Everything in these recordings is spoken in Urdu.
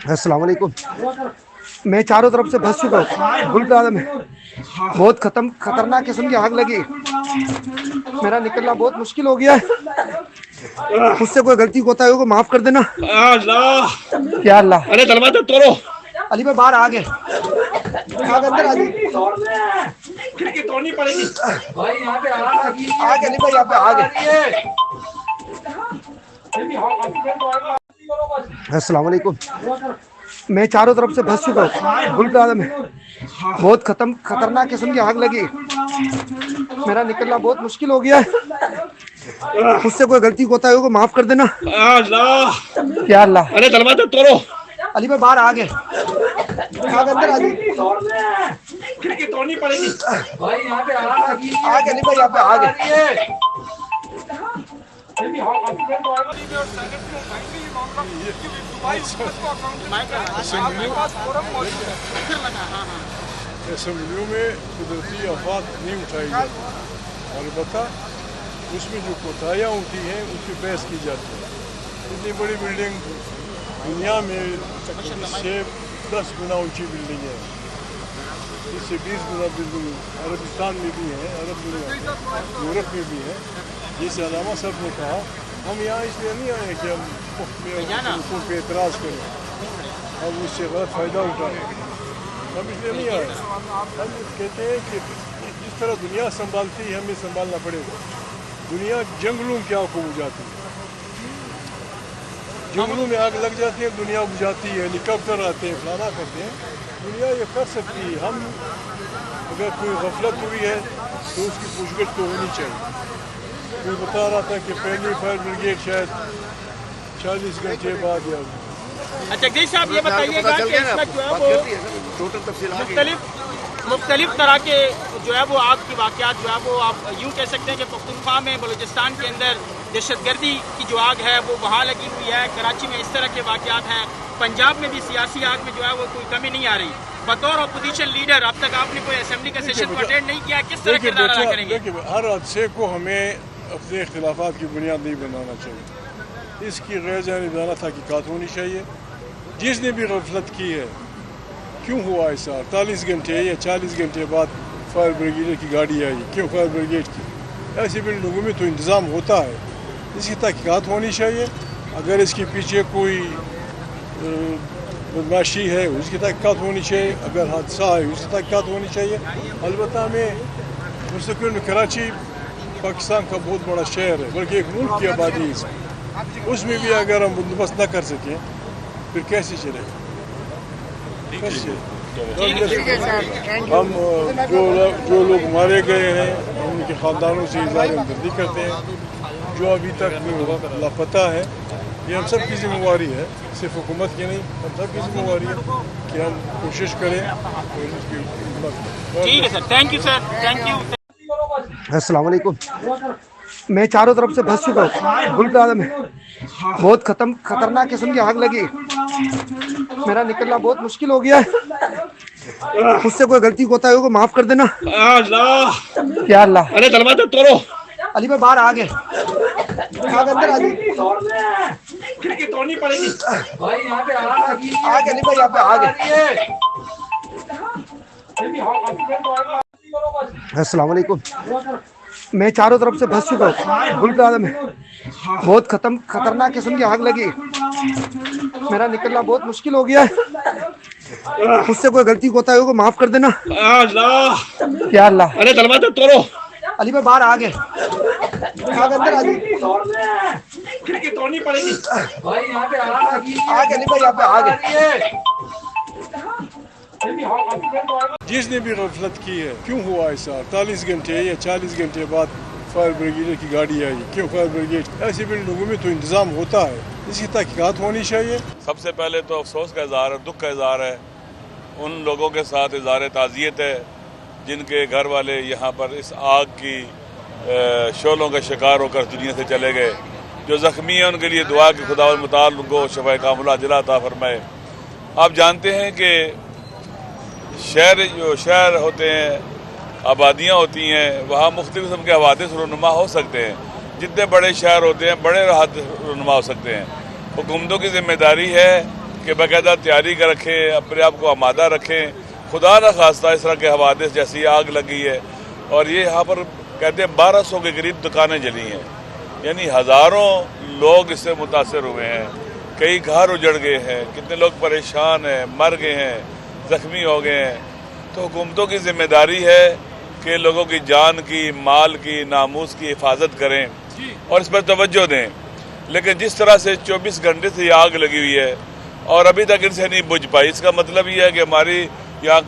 السلام علیکم۔ میں چاروں طرف سے پھنس چکا ہوں، گل پلازا میں بہت خطرناک قسم کی آگ لگی، میرا نکلنا بہت مشکل ہو گیا ہے، مجھ سے کوئی غلطی کوتا ہے کو معاف کر دینا یا اللہ۔ ارے دروازہ توڑو، علی بھائی باہر آگے اندر آ جائیے، کھڑکی توڑنی پڑے گی۔ آگے علی بھائی یہاں پہ آگے۔ السلام علیکم۔ میں چاروں طرف سے پھنس چکا ہوں، گل پلازا میں بہت خطرناک قسم کی آگ لگی، میرا نکلنا بہت مشکل ہو گیا ہے، مجھ سے کوئی غلطی کوتا ہے کو معاف کر دینا یا اللہ۔ ارے دروازہ توڑو، علی بھائی باہر آگے اندر آ جائیے، کھڑکی توڑنی پڑے گی۔ آگے علی بھائی یہاں پہ آگے۔ اسمبلیوں میں قدرتی آفات نہیں اٹھائی جاتی، البتہ اس میں جو کوتاہیاں ہوتی ہیں ان کی بحث کی جاتی ہے۔ اتنی بڑی بلڈنگ دنیا میں اس سے 10 گنا اونچی بلڈنگ ہے، اس سے 20 گنا بلڈنگ عربستان میں بھی ہے، عرب دنیا یورپ میں بھی ہے۔ جیسے علامہ صاحب نے کہا، ہم یہاں اس لیے نہیں آئے کہ ہم حقوق پہ اعتراض کریں، ہم اس سے غلط فائدہ اٹھائیں، ہم اس لیے نہیں آئے۔ ہم کہتے ہیں کہ جس طرح دنیا سنبھالتی ہے ہمیں سنبھالنا پڑے گا۔ دنیا جنگلوں کی آگ کو بجھاتی ہے، جنگلوں میں آگ لگ جاتی ہے، دنیا بجھاتی ہے، ہیلی کاپٹر آتے ہیں، فلانا کرتے ہیں۔ دنیا یہ کر سکتی ہے، ہم اگر کوئی غفلت ہوئی ہے تو اس کی پوچھ گچھ تو ہونی چاہیے۔ کوئی بتا رہا تھا کہ پہلی فائر بریگیڈ شاید 40 گھنٹے بعد یا اچھا جی صاحب یہ بتائیے گا کہ اس وقت جو ہے وہ مختلف طرح کے جو ہے وہ آگ کی واقعات جو ہے وہ آپ یوں کہہ سکتے ہیں کہ پختونخوا میں بلوچستان کے اندر دہشت گردی کی جو آگ ہے وہ وہاں لگی ہوئی ہے، کراچی میں اس طرح کے واقعات ہیں، پنجاب میں بھی سیاسی آگ میں جو ہے وہ کوئی کمی نہیں آ رہی۔ بطور اپوزیشن لیڈر اب تک آپ نے کوئی اسمبلی کا سیشن کو اٹینڈ نہیں کیا، کس طرح کردار ادا کریں گے؟ دیکھیے ہر حادثے کو ہمیں اپنے اختلافات کی بنیاد نہیں بنانا چاہیے، اس کی غیر جانبدارانہ تحقیقات ہونی چاہیے۔ جس نے بھی غفلت کی ہے، کیوں ہوا ایسا 48 گھنٹے یا 40 گھنٹے بعد فائر بریگیڈ کی گاڑی آئی، کیوں فائر بریگیڈ کی؟ ایسی بلڈنگوں میں تو انتظام ہوتا ہے، اس کی تحقیقات ہونی چاہیے۔ اگر اس کے پیچھے کوئی بدماشی ہے اس کی تحقیقات ہونی چاہیے، اگر حادثہ ہے اس کی تحقیقات ہونی چاہیے۔ البتہ ہمیں مستقبل میں کراچی پاکستان کا بہت بڑا شہر ہے، بلکہ ایک ملک کی آبادی ہے، اس میں بھی اگر ہم بندوبست نہ کر سکیں پھر کیسے چلے گا؟ ہم جو لوگ مارے گئے ہیں ان کے خاندانوں سے اظہار ہمدردی کرتے ہیں، جو ابھی تک لاپتہ ہے یہ ہم سب کی ذمہ داری ہے، صرف حکومت کی نہیں، ہم سب کی ذمہ داری ہے کہ ہم کوشش کریں اور اس کی مدد۔ ٹھیک ہے sir, thank you sir, thank you. السلام علیکم۔ میں چاروں طرف سے پھنس چکا ہوں، گل پلازا میں بہت خطرناک قسم کی آگ لگی، میرا نکلنا بہت مشکل ہو گیا ہے، مجھ سے کوئی غلطی کوتا ہے کو معاف کر دینا یا اللہ۔ ارے دروازہ توڑو، علی بھائی باہر آگے اندر آ جائیے، کھڑکی توڑنی پڑے گی۔ آگے علی بھائی یہاں پہ آگے۔ السلام علیکم۔ میں چاروں طرف سے پھنس چکا ہوں، گل پلازا میں بہت خطرناک قسم کی آگ لگی، میرا نکلنا بہت مشکل ہو گیا ہے، مجھ سے کوئی غلطی کوتا ہے کو معاف کر دینا یا اللہ۔ ارے دروازہ توڑو، علی بھائی باہر آگے اندر آ جائیے، کھڑکی توڑنی پڑے گی۔ آگے علی بھائی یہاں پہ آگے۔ جس نے بھی غفلت کی ہے، کیوں ہوا ایسا 48 گھنٹے یا 40 گھنٹے بعد فائر بریگیڈ کی گاڑی آئی، کیوں فائر بریگیڈ؟ ایسی بلڈنگوں میں تو انتظام ہوتا ہے، اس کی تحقیقات ہونی چاہیے۔ سب سے پہلے تو افسوس کا اظہار ہے، دکھ کا اظہار ہے، ان لوگوں کے ساتھ اظہار تعزیت ہے جن کے گھر والے یہاں پر اس آگ کی شعلوں کا شکار ہو کر دنیا سے چلے گئے۔ جو زخمی ہیں ان کے لیے دعا کہ خدا متعال ان کو شفا کاملہ عاجلہ عطا فرمائے۔ آپ جانتے ہیں کہ شہر ہوتے ہیں، آبادیاں ہوتی ہیں، وہاں مختلف قسم کے حوادث رونما ہو سکتے ہیں۔ جتنے بڑے شہر ہوتے ہیں بڑے حادث رونما ہو سکتے ہیں۔ حکومتوں کی ذمہ داری ہے کہ باقاعدہ تیاری کا رکھیں، اپنے آپ کو آمادہ رکھیں. خدا نہ خواستہ اس طرح کے حوادث جیسی آگ لگی ہے، اور یہ یہاں پر کہتے ہیں 1200 کے قریب دکانیں جلی ہیں، یعنی ہزاروں لوگ اس سے متاثر ہوئے ہیں. کئی گھر اجڑ گئے ہیں، کتنے لوگ پریشان ہیں، مر گئے ہیں، زخمی ہو گئے ہیں. تو حکومتوں کی ذمہ داری ہے کہ لوگوں کی جان کی، مال کی، ناموس کی حفاظت کریں اور اس پر توجہ دیں. لیکن جس طرح سے 24 گھنٹے سے یہ آگ لگی ہوئی ہے اور ابھی تک ان سے نہیں بجھ پائی، اس کا مطلب یہ ہے کہ ہماری یہاں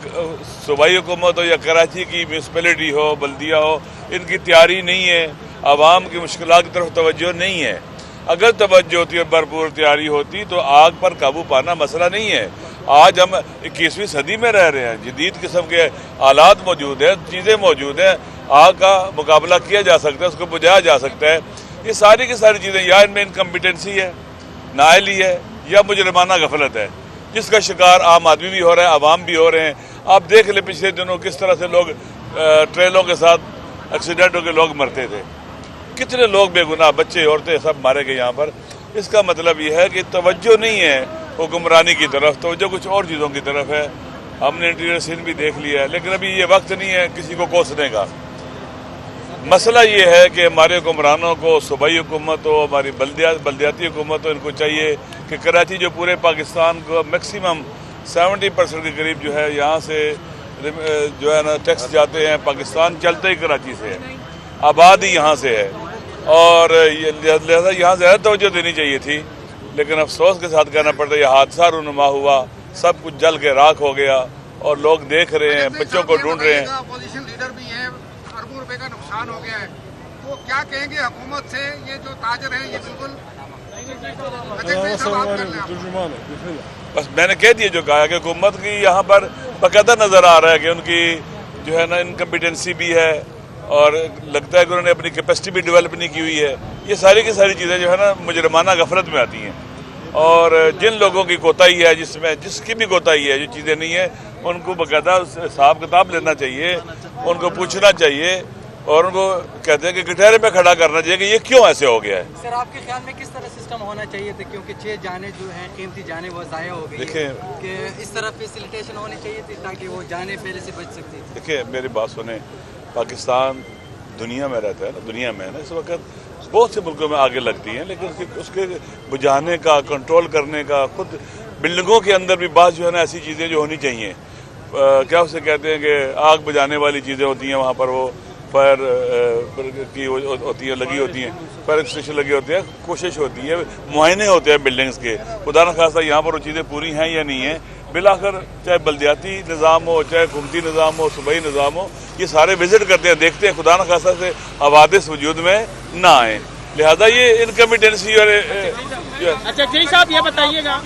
صوبائی حکومت ہو یا کراچی کی میونسپلٹی ہو، بلدیہ ہو، ان کی تیاری نہیں ہے، عوام کی مشکلات کی طرف توجہ نہیں ہے. اگر توجہ ہوتی ہے، بھرپور تیاری ہوتی تو آگ پر قابو پانا مسئلہ نہیں ہے. آج ہم 21ویں صدی میں رہ رہے ہیں، جدید قسم کے آلات موجود ہیں، چیزیں موجود ہیں، آگ کا مقابلہ کیا جا سکتا ہے، اس کو بجھایا جا سکتا ہے. یہ ساری کی ساری چیزیں یا ان میں انکمپیٹنسی ہے، نااہلی ہے، یا مجرمانہ غفلت ہے، جس کا شکار عام آدمی بھی ہو رہا ہے، عوام بھی ہو رہے ہیں. آپ دیکھ لیں پچھلے دنوں کس طرح سے لوگ ٹریلوں کے ساتھ ایکسیڈنٹ ہو کے لوگ مرتے تھے، کتنے لوگ بے گناہ، بچے، عورتیں سب مارے گئے یہاں پر. اس کا مطلب یہ ہے کہ توجہ نہیں ہے حکمرانی کی طرف، توجہ کچھ اور چیزوں کی طرف ہے. ہم نے انٹیریئر سین بھی دیکھ لیا ہے، لیکن ابھی یہ وقت نہیں ہے کسی کو کوسنے کا. مسئلہ یہ ہے کہ ہمارے حکمرانوں کو، صوبائی حکومت ہو، ہماری بلدیاتی حکومت ہو، ان کو چاہیے کہ کراچی جو پورے پاکستان کو میکسیمم 70% کے قریب جو ہے یہاں سے جو ہے نا ٹیکس جاتے ہیں، پاکستان چلتا ہی کراچی سے ہے، آباد ہی یہاں سے ہے، اور لہذا یہاں زیادہ توجہ دینی چاہیے تھی. لیکن افسوس کے ساتھ کہنا پڑتا ہے یہ حادثہ رونما ہوا، سب کچھ جل کے راکھ ہو گیا اور لوگ دیکھ رہے ہیں، بچوں کو ڈھونڈ رہے ہیں. اپوزیشن لیڈر بھی ہیں، اربوں روپے کا نقصان ہو گیا ہے، وہ کیا کہیں گے حکومت سے؟ یہ جو تاجر ہیں یہ بالکل بس میں نے کہہ دیا جو کہا کہ حکومت کی یہاں پر باقاعدہ نظر آ رہا ہے کہ ان کی جو ہے نا انکمپیٹنسی بھی ہے، اور لگتا ہے کہ انہوں نے اپنی کیپیسٹی بھی ڈیولپ نہیں کی ہوئی ہے. یہ ساری کی ساری چیزیں جو ہے نا مجرمانہ غفلت میں آتی ہیں، اور جن لوگوں کی کوتاہی ہے، جس کی بھی کوتاہی ہے، جو چیزیں نہیں ہیں، ان کو باقاعدہ حساب کتاب لینا چاہیے، ان کو پوچھنا چاہیے، اور ان کو کہتے ہیں کہ کٹہرے میں کھڑا کرنا چاہیے کہ یہ کیوں ایسے ہو گیا ہے. سر آپ کے خیال میں کس طرح سسٹم ہونا چاہیے تھا، کیونکہ 6 جانیں جو ہیں قیمتی جانیں وہ ضائع ہو گئی دیکھیں کہ اس طرح فیسیلیٹیشن ہونی چاہیے تھی تاکہ وہ جانیں پہلے سے بچ سکتی تھی؟ دیکھیں میری بات سنیں، پاکستان دنیا میں رہتا ہے نا، دنیا میں نا اس وقت بہت سے ملکوں میں آگے لگتی ہیں، لیکن اس کے بجھانے کا، کنٹرول کرنے کا، خود بلڈنگوں کے اندر بھی بعض جو ہے نا ایسی چیزیں جو ہونی چاہیے، کیا اسے کہتے ہیں کہ آگ بجھانے والی چیزیں ہوتی ہیں، وہاں پر وہ فائر کی ہوتی ہیں، لگی ہوتی ہیں، فائر اسٹیشن لگی ہوتی ہے، کوشش ہوتی ہے، معائنے ہوتے ہیں بلڈنگز کے. خدا نخواستہ یہاں پر وہ چیزیں پوری ہیں یا نہیں ہیں. بالآخر چاہے بلدیاتی نظام ہو، چاہے حکومتی نظام ہو، صوبائی نظام ہو، یہ سارے وزٹ کرتے ہیں، دیکھتے ہیں خدا نخواستہ سے حوادث وجود میں نہ آئیں. لہذا یہ انکمپیٹنسی اور اچھا جی صاحب یہ بتائیے گا